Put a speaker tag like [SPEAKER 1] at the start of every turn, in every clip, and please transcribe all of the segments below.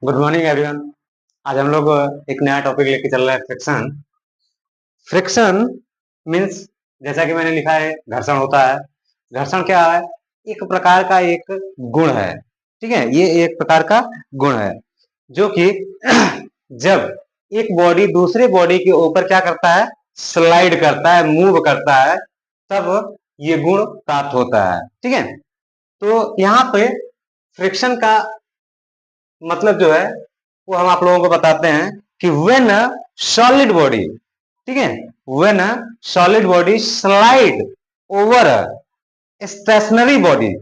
[SPEAKER 1] Good morning everyone. आज हम लोग एक नया टॉपिक लेके चल रहे हैं, फ्रिक्शन। फ्रिक्शन मीन्स, जैसा कि मैंने लिखा है, घर्षण होता है। घर्षण क्या है? एक प्रकार का एक गुण है। ठीक है, ये एक प्रकार का गुण है जो कि जब एक बॉडी दूसरे बॉडी के ऊपर क्या करता है, स्लाइड करता है, मूव करता है, तब ये गुण प्राप्त होता है। ठीक है, तो यहाँ पे फ्रिक्शन का मतलब जो है वो हम आप लोगों को बताते हैं कि व्हेन अ सॉलिड बॉडी, ठीक है, when a solid body slide over a stationary body,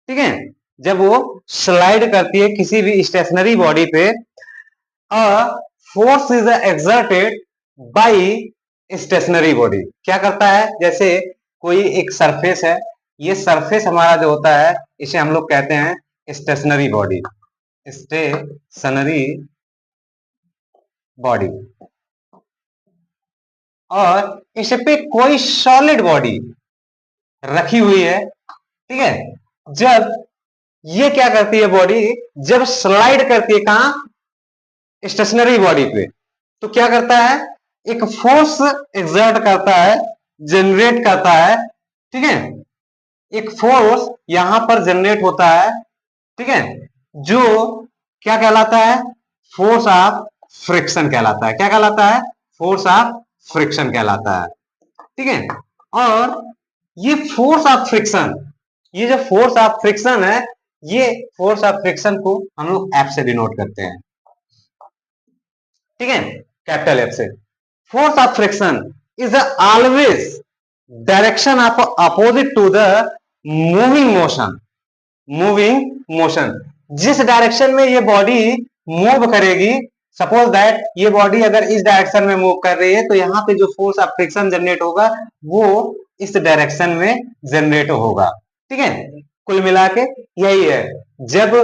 [SPEAKER 1] ठीक है, जब वो स्लाइड करती है किसी भी स्टेशनरी बॉडी पे, a force is exerted by stationary body. क्या करता है? जैसे कोई एक सरफेस है, ये सरफेस हमारा जो होता है इसे हम लोग कहते हैं स्टेशनरी बॉडी। स्टेशनरी बॉडी, और इस पे कोई सॉलिड बॉडी रखी हुई है, ठीक है। जब ये क्या करती है बॉडी, जब स्लाइड करती है कहां, स्टेशनरी बॉडी पे, तो क्या करता है, एक फोर्स एक्सर्ट करता है, जनरेट करता है, ठीक है। एक फोर्स यहां पर जनरेट होता है, ठीक है, जो क्या कहलाता है, फोर्स ऑफ फ्रिक्शन कहलाता है। क्या कहलाता है? फोर्स ऑफ फ्रिक्शन कहलाता है, ठीक है। और ये फोर्स ऑफ फ्रिक्शन, ये जो फोर्स ऑफ फ्रिक्शन है, ये फोर्स ऑफ फ्रिक्शन को हम लोग एफ से डिनोट करते हैं, ठीक है, कैपिटल एफ से। Force of friction is always direction of opposite to the moving motion. Moving motion, जिस डायरेक्शन में ये बॉडी मूव करेगी, सपोज दैट ये बॉडी अगर इस डायरेक्शन में मूव कर रही है, तो यहाँ पे जो फोर्स ऑफ फ्रिक्शन जनरेट होगा वो इस डायरेक्शन में जनरेट होगा, ठीक है। कुल मिला के यही है, जब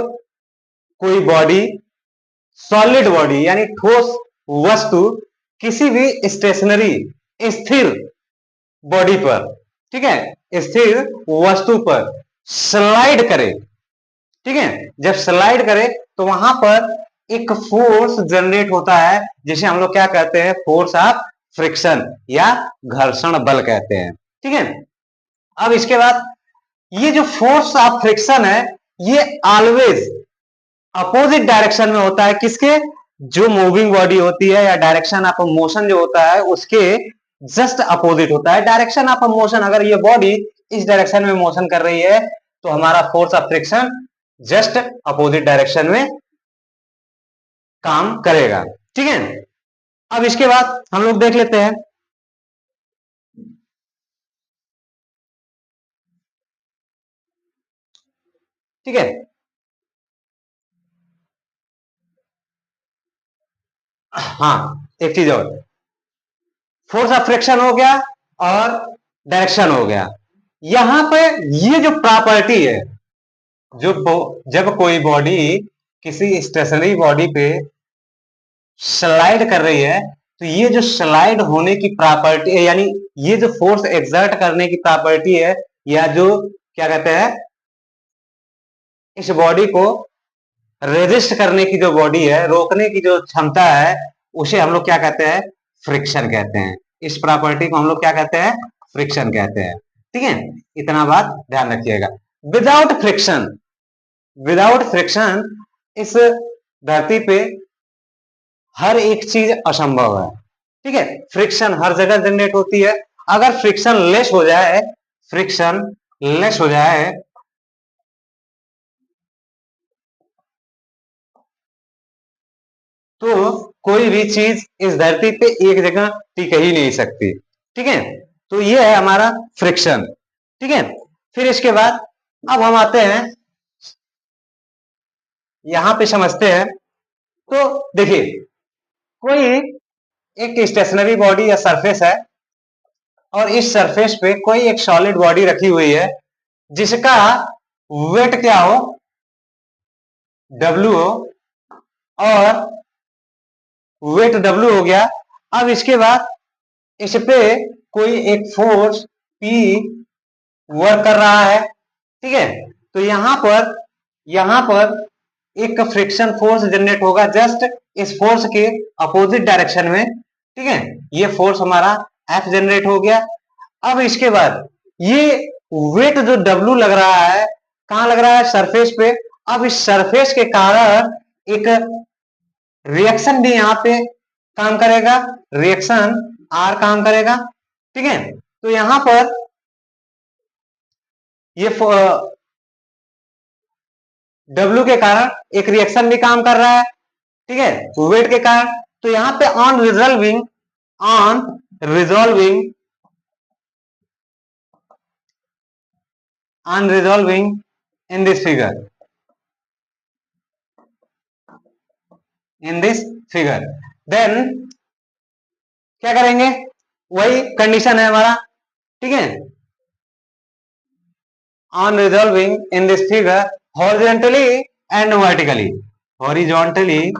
[SPEAKER 1] कोई बॉडी, सॉलिड बॉडी यानी ठोस वस्तु, किसी भी स्टेशनरी स्थिर बॉडी पर, ठीक है, स्थिर वस्तु पर स्लाइड करे, ठीक है, जब स्लाइड करे तो वहां पर एक फोर्स जनरेट होता है, जिसे हम लोग क्या कहते हैं, फोर्स ऑफ फ्रिक्शन या घर्षण बल कहते हैं, ठीक है। अब इसके बाद ये जो फोर्स ऑफ फ्रिक्शन है, ये ऑलवेज अपोजिट डायरेक्शन में होता है। किसके? जो मूविंग बॉडी होती है या डायरेक्शन ऑफ मोशन जो होता है उसके जस्ट अपोजिट होता है। डायरेक्शन ऑफ मोशन, अगर ये बॉडी इस डायरेक्शन में मोशन कर रही है तो हमारा force of friction just opposite direction में काम करेगा, ठीक है। अब इसके बाद हम लोग देख लेते हैं, ठीक है। हाँ, एक चीज और, फोर्स ऑफ फ्रिक्शन हो गया और डायरेक्शन हो गया। यहां पे ये जो प्रॉपर्टी है, जो जब कोई बॉडी किसी स्टेशनरी बॉडी पे स्लाइड कर रही है, तो ये जो स्लाइड होने की प्रॉपर्टी है, यानी ये जो फोर्स एक्सर्ट करने की प्रॉपर्टी है, या जो क्या कहते हैं, इस बॉडी को रेजिस्ट करने की जो बॉडी है, रोकने की जो क्षमता है, उसे हम लोग क्या कहते हैं, फ्रिक्शन कहते हैं। इस प्रॉपर्टी को हम लोग क्या कहते हैं, फ्रिक्शन कहते हैं, ठीक है। इतना बात ध्यान रखिएगा। विदाउट फ्रिक्शन, विदाउट फ्रिक्शन इस धरती पे हर एक चीज असंभव है, ठीक है। फ्रिक्शन हर जगह जनरेट होती है। अगर फ्रिक्शन लेस हो जाए, फ्रिक्शन लेस हो जाए, तो कोई भी चीज इस धरती पे एक जगह टिक ही नहीं सकती, ठीक है। तो ये है हमारा फ्रिक्शन, ठीक है। फिर इसके बाद अब हम आते हैं, यहां पे समझते हैं। तो देखिए, कोई एक स्टेशनरी बॉडी या सरफेस है, और इस सरफेस पे कोई एक सॉलिड बॉडी रखी हुई है, जिसका वेट क्या हो, डब्ल्यू हो, और वेट डब्ल्यू हो गया। अब इसके बाद इस पे कोई एक फोर्स पी वर्क कर रहा है, ठीक है। तो यहां पर एक फ्रिक्शन फोर्स जनरेट होगा जस्ट इस फोर्स के अपोजिट डायरेक्शन में, ठीक है। ये फोर्स हमारा एफ जनरेट हो गया। अब इसके बाद ये वेट जो डब्लू लग रहा है, कहां लग रहा है? सरफेस पे। अब इस सरफेस के कारण एक रिएक्शन भी यहां पे काम करेगा, रिएक्शन आर काम करेगा, ठीक है। तो यहां पर ये डब्ल्यू के कारण एक रिएक्शन भी काम कर रहा है, ठीक है, वेट के कारण। तो यहां पे on resolving in this figure, then क्या करेंगे? वही कंडीशन है हमारा, ठीक है। On resolving in this figure horizontally and vertically, horizontally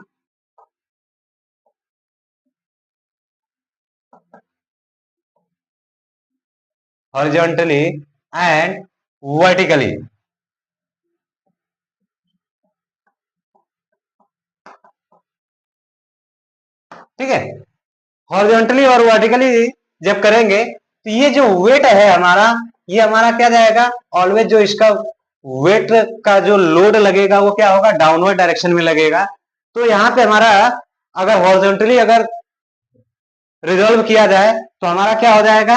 [SPEAKER 1] and vertically, ठीक है। हॉरिजॉन्टली और वर्टिकली जब करेंगे तो ये जो वेट है हमारा, ये हमारा क्या जाएगा? ऑलवेज जो इसका वेट का जो लोड लगेगा वो क्या होगा? डाउनवर्ड डायरेक्शन में लगेगा। तो यहाँ पे हमारा अगर हॉरिजॉन्टली अगर रिजॉल्व किया जाए तो हमारा क्या हो जाएगा?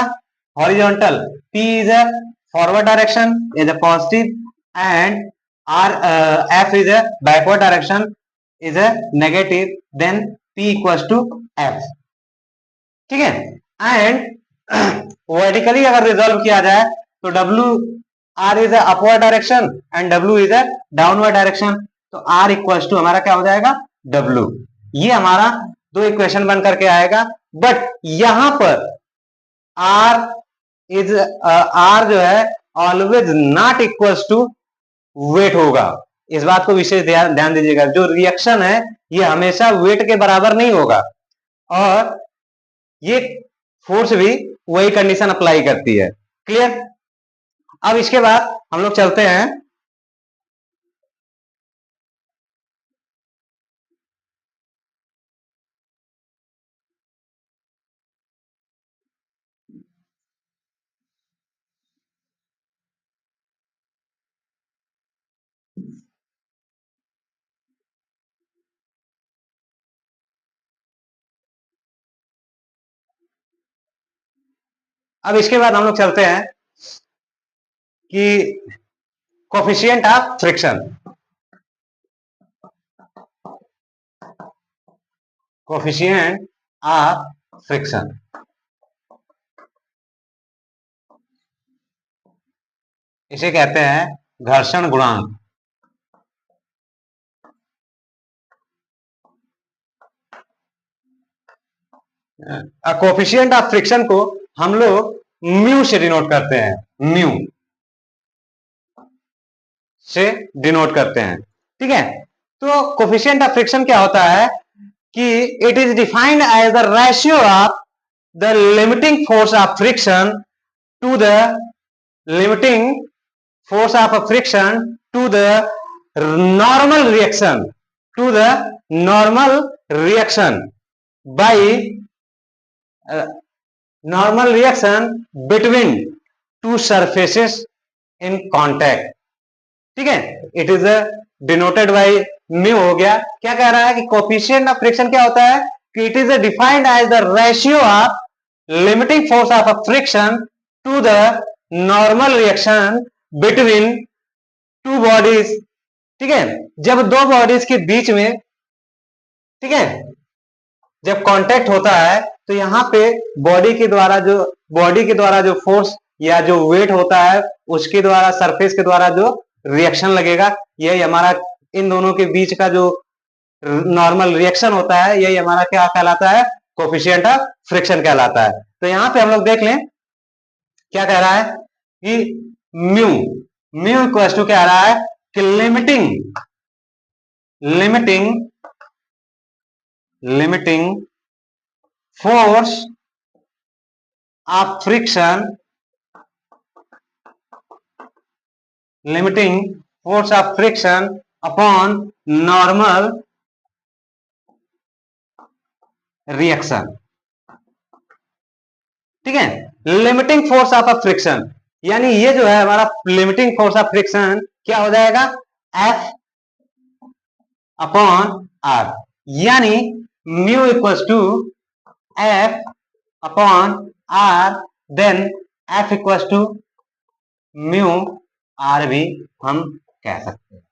[SPEAKER 1] Horizontal P is a forward direction, is a positive, and R F is a backward direction, is a negative, then P equals to F, ठीक है। एंड वर्टिकली अगर रिजॉल्व किया जाए तो W R is upward direction and W is a downward direction, तो R equals to हमारा क्या हो जाएगा? W। ये हमारा दो इक्वेशन बन करके आएगा। बट यहां पर R इज R जो है always not equals to weight होगा। इस बात को विशेष ध्यान दीजिएगा, जो रिएक्शन है ये हमेशा वेट के बराबर नहीं होगा, और ये फोर्स भी वही कंडीशन अप्लाई करती है। क्लियर? अब इसके बाद हम लोग चलते हैं अब इसके बाद हम लोग चलते हैं कि coefficient of friction, coefficient of friction, इसे कहते हैं घर्षण गुणांक। कोफिशिएंट ऑफ फ्रिक्शन को हम लोग म्यू से डिनोट करते हैं, म्यू से डिनोट करते हैं, ठीक है। तो कोफिशिएंट ऑफ फ्रिक्शन क्या होता है कि it is defined as the ratio of the limiting force of friction to the limiting force of a friction to the normal reaction, to the normal reaction by normal reaction between two surfaces in contact, ठीक है। It is denoted by mu हो गया। क्या कह रहा है कि coefficient of friction क्या होता है कि it is defined as the ratio of limiting force of a friction to the normal reaction between two bodies, ठीक है। जब दो बॉडीज के बीच में, ठीक है, जब कांटेक्ट होता है तो यहाँ पे बॉडी के द्वारा जो फोर्स या जो वेट होता है उसके द्वारा, सरफेस के द्वारा जो रिएक्शन लगेगा, यही हमारा इन दोनों के बीच का जो नॉर्मल रिएक्शन होता है, यही हमारा क्या कहलाता है? कोफिशिएंट ऑफ फ्रिक्शन कहलाता है। तो यहाँ पे हम लोग देख लें क्या कह रहा है कि म्यू म्यू इक्वल टू क्या आ रहा है कि limiting force of friction, limiting force of friction upon normal reaction. ठीक है, limiting force of a friction, यानी ये जो है हमारा लिमिटिंग फोर्स ऑफ फ्रिक्शन क्या हो जाएगा, एफ अपॉन आर, यानी mu equals to F upon R, then F equals to mu R भी हम कह सकते हैं।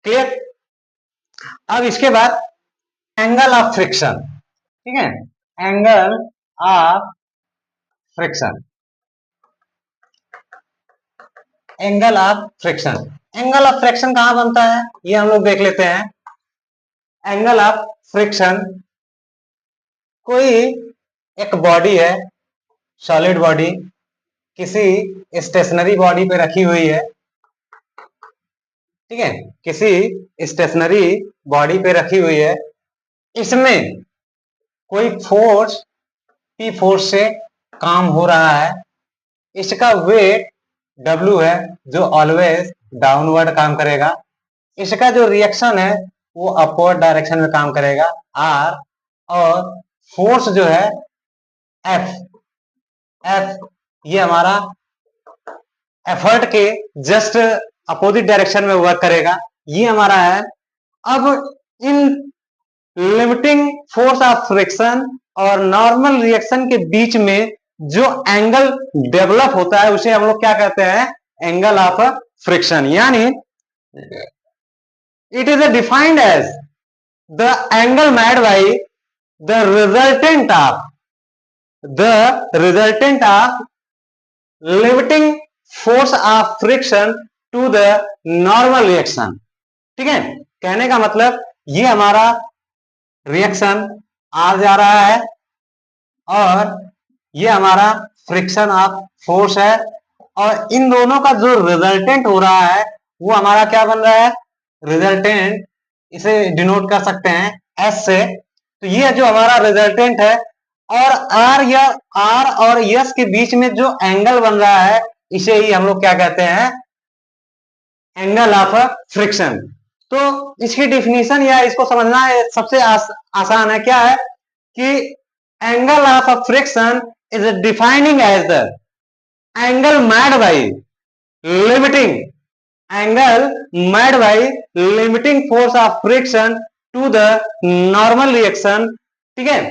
[SPEAKER 1] क्लियर। अब इसके बाद एंगल ऑफ फ्रिक्शन, ठीक है, angle of friction, angle of friction, angle of friction कहां बनता है ये हम लोग देख लेते हैं। एंगल ऑफ फ्रिक्शन, कोई एक बॉडी है, सॉलिड बॉडी किसी स्टेशनरी बॉडी पे रखी हुई है, ठीक है, किसी स्टेशनरी बॉडी पे रखी हुई है, इसमें कोई फोर्स पी फोर्स से काम हो रहा है, इसका वेट W है जो ऑलवेज डाउनवर्ड काम करेगा, इसका जो रिएक्शन है वो अपवर्ड डायरेक्शन में काम करेगा R, और फोर्स जो है F, F ये हमारा एफर्ट के जस्ट अपोजिट डायरेक्शन में वर्क करेगा, ये हमारा है। अब इन लिमिटिंग फोर्स ऑफ फ्रिक्शन और नॉर्मल रिएक्शन के बीच में जो एंगल डेवलप होता है उसे हम लोग क्या कहते हैं, एंगल ऑफ फ्रिक्शन, यानी it is defined as the angle made by the resultant of limiting force of friction to the normal reaction. ठीक है, कहने का मतलब ये हमारा रिएक्शन आ जा रहा है और ये हमारा फ्रिक्शन ऑफ फोर्स है, और इन दोनों का जो रिजल्टेंट हो रहा है वो हमारा क्या बन रहा है, रिजल्टेंट, इसे डिनोट कर सकते हैं एस से। तो ये जो हमारा रिजल्टेंट है, और आर और यस के बीच में जो एंगल बन रहा है इसे ही हम लोग क्या कहते हैं, एंगल ऑफ फ्रिक्शन। तो इसकी डिफिनीशन या इसको समझना है सबसे आसान है, क्या है कि angle of friction is defining as the angle made by limiting limiting force of friction to the normal reaction. ठीक है,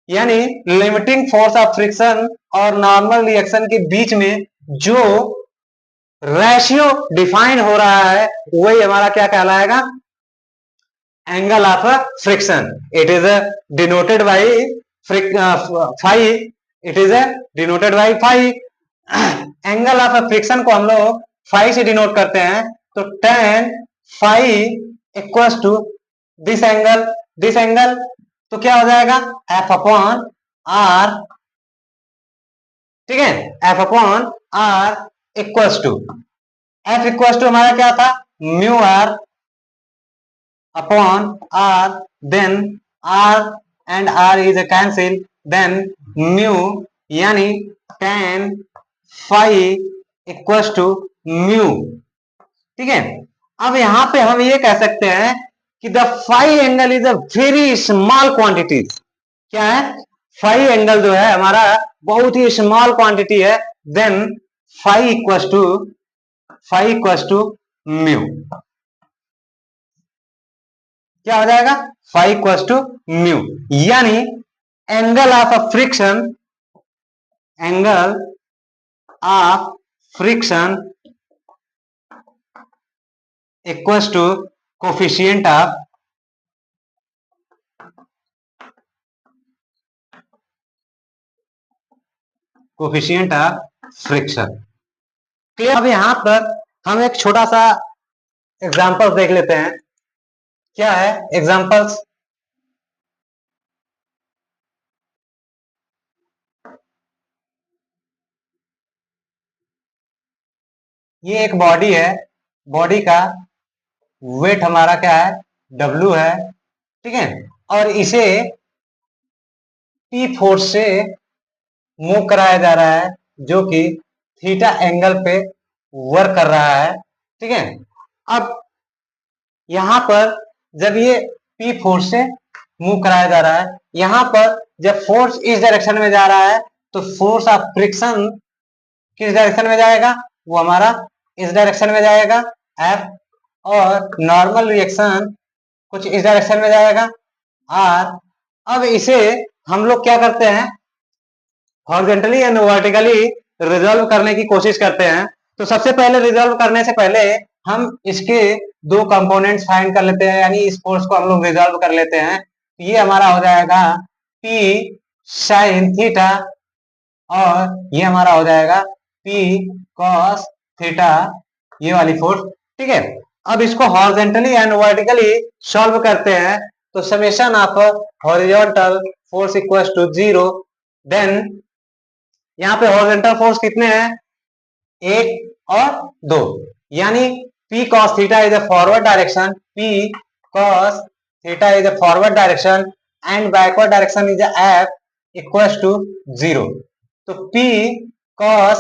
[SPEAKER 1] यानी लिमिटिंग फोर्स ऑफ फ्रिक्शन और नॉर्मल रिएक्शन के बीच में जो रेशियो डिफाइन हो रहा है वही हमारा क्या कहलाएगा, angle of friction. It is denoted by phi, it is denoted by phi. Angle of friction को हम लोग फाई से डिनोट करते हैं, तो tan phi equals to this angle, तो क्या हो जाएगा, एफ अपॉन आर। ठीक है, F upon R equals to, F equals to हमारा क्या था, mu R upon R, then R and R is a cancel, then mu, यानी tan phi equals to mu. ठीक है, अब यहां पे हम ये कह सकते हैं कि the phi angle is a very small quantity. क्या है, फाई एंगल जो है हमारा बहुत ही स्मॉल क्वांटिटी है, then phi equals to mu. क्या हो जाएगा, फाई इक्वल्स टू म्यू, यानी angle of friction equals to coefficient of friction. Clear. अब यहां पर हम एक छोटा सा एग्जांपल देख लेते हैं। क्या है एग्जांपल्स, ये एक बॉडी है, बॉडी का वेट हमारा क्या है, W है। ठीक है, और इसे P फोर्स से मूव कराया जा रहा है जो कि थीटा एंगल पे वर्क कर रहा है। ठीक है। अब यहां पर जब ये पी फोर्स से मूव कराया जा रहा है, यहां पर जब फोर्स इस डायरेक्शन में जा रहा है तो फोर्स ऑफ फ्रिक्शन किस डायरेक्शन में जाएगा, वो हमारा इस डायरेक्शन में जाएगा एफ, और नॉर्मल रिएक्शन कुछ इस डायरेक्शन में जाएगा आर। अब इसे हम लोग क्या करते हैं, हॉरिजॉन्टली एंड वर्टिकली रिजॉल्व करने की कोशिश करते हैं। तो सबसे पहले रिजॉल्व करने से पहले हम इसके दो कंपोनेंट्स फाइंड कर लेते हैं, यानी इस फोर्स को हम लोग रिजॉल्व कर लेते हैं। ये हमारा हो जाएगा P sin थीटा, और ये हमारा हो जाएगा P cos थीटा, ये वाली फोर्स। ठीक है। अब इसको हॉरिजॉन्टली एंड वर्टिकली सॉल्व करते हैं, तो summation of horizontal force equals to 0। Then यहाँ पे हॉरिजॉन्टल फोर्स कितने हैं, 1 और 2, यानी P cos theta is a forward direction, P cos theta is a forward direction and backward direction is F equals to 0। तो P cos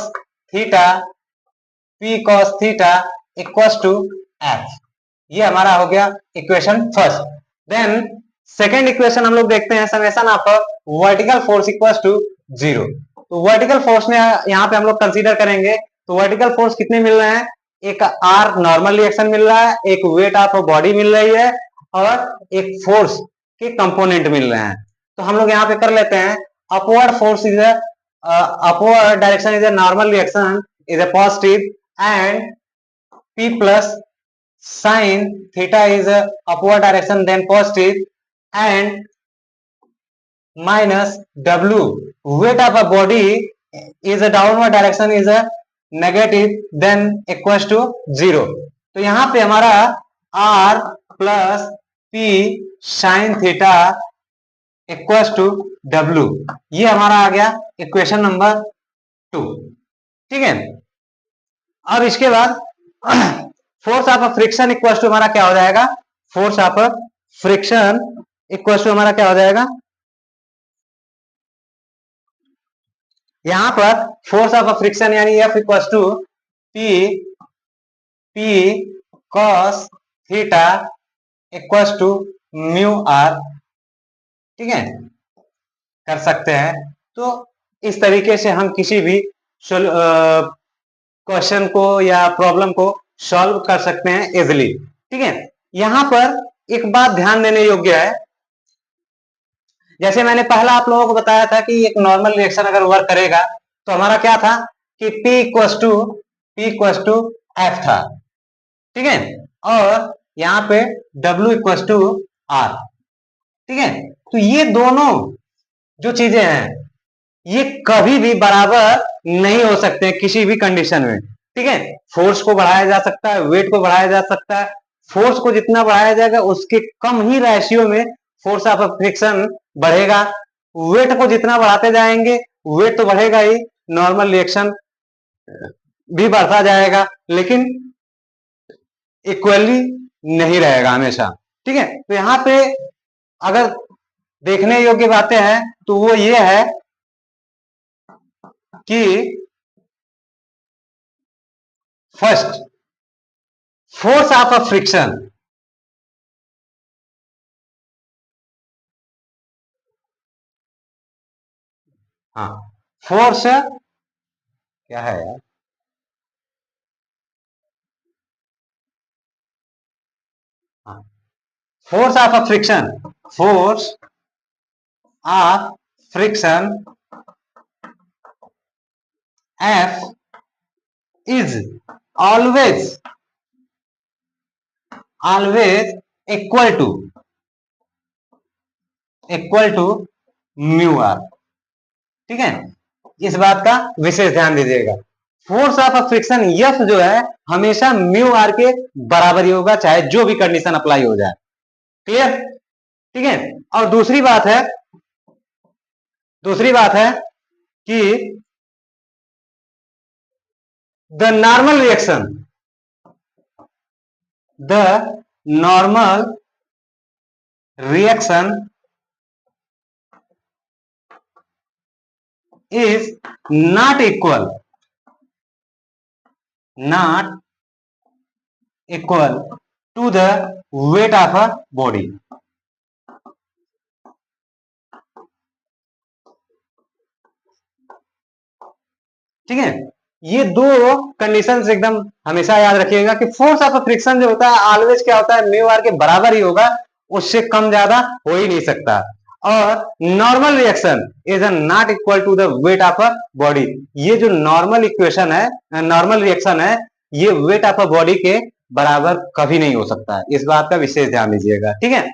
[SPEAKER 1] theta, P cos theta equals to F, ये हमारा हो गया equation first. Then second equation हम लोग देखते हैं, summation of vertical force equals to 0। तो वर्टिकल फोर्स में यहाँ पे हम लोग कंसीडर करेंगे, तो वर्टिकल फोर्स कितने मिल रहे हैं, एक आर नॉर्मल रिएक्शन मिल रहा है, एक वेट ऑफ बॉडी मिल रही है, और एक फोर्स के कंपोनेंट मिल रहे हैं। तो हम लोग यहाँ पे कर लेते हैं, upward force is upward direction is a normal reaction is a positive, and P plus sin theta is a upward direction then positive, and minus W weight of a body is a downward direction is a negative then equals to 0। तो यहाँ पे हमारा R plus P sin theta equals to W, ये हमारा आ गया equation number 2। ठीक है। अब इसके बाद force of friction equal to हमारा क्या हो जाएगा, force of friction equal to हमारा क्या हो जाएगा, यहां पर फोर्स ऑफ फ्रिक्शन यानी F equal to P cos theta equal to mu R. ठीक है, कर सकते हैं। तो इस तरीके से हम किसी भी क्वेश्चन को या प्रॉब्लम को सॉल्व कर सकते हैं इजिली। ठीक है। यहां पर एक बात ध्यान देने योग्य है, जैसे मैंने पहला आप लोगों को बताया था कि एक नॉर्मल रिएक्शन अगर वर्क करेगा तो हमारा क्या था कि P इक्वस टू F था। ठीक है, और यहाँ पे W इक्वस टू R। ठीक है, तो ये दोनों जो चीजें हैं ये कभी भी बराबर नहीं हो सकते किसी भी कंडीशन में। ठीक है, फोर्स को बढ़ाया जा सकता है, वेट को बढ़ाया जा सकता है, फोर्स को जितना बढ़ाया जाएगा उसके कम ही रेशियो में फोर्स ऑफ फ्रिक्शन बढ़ेगा। वेट को जितना बढ़ाते जाएंगे वेट तो बढ़ेगा ही, नॉर्मल रिएक्शन भी बढ़ता जाएगा, लेकिन इक्वली नहीं रहेगा हमेशा। ठीक है, तो यहां पे अगर देखने योग्य बातें हैं तो वो ये है कि first force of a friction, हाँ फोर्स क्या है यार, हाँ force of a friction, force of friction F is always equal to mu R. ठीक है, इस बात का विशेष ध्यान दीजिएगा। फोर्स ऑफ फ्रिक्शन F जो है हमेशा म्यू आर के बराबर ही होगा, चाहे जो भी कंडीशन अप्लाई हो जाए। क्लियर। ठीक है, और दूसरी बात है कि the normal reaction is not equal equal to the weight of a body. ठीक है, ये दो कंडीशंस एकदम हमेशा याद रखिएगा कि फोर्स ऑफ फ्रिक्शन जो होता है ऑलवेज क्या होता है, म्यू आर के बराबर ही होगा, उससे कम ज्यादा हो ही नहीं सकता। और normal reaction is not equal to the weight of a body. ये जो नॉर्मल इक्वेशन है, नॉर्मल रिएक्शन है, ये वेट ऑफ अ बॉडी के बराबर कभी नहीं हो सकता है। इस बात का विशेष ध्यान दीजिएगा। ठीक है,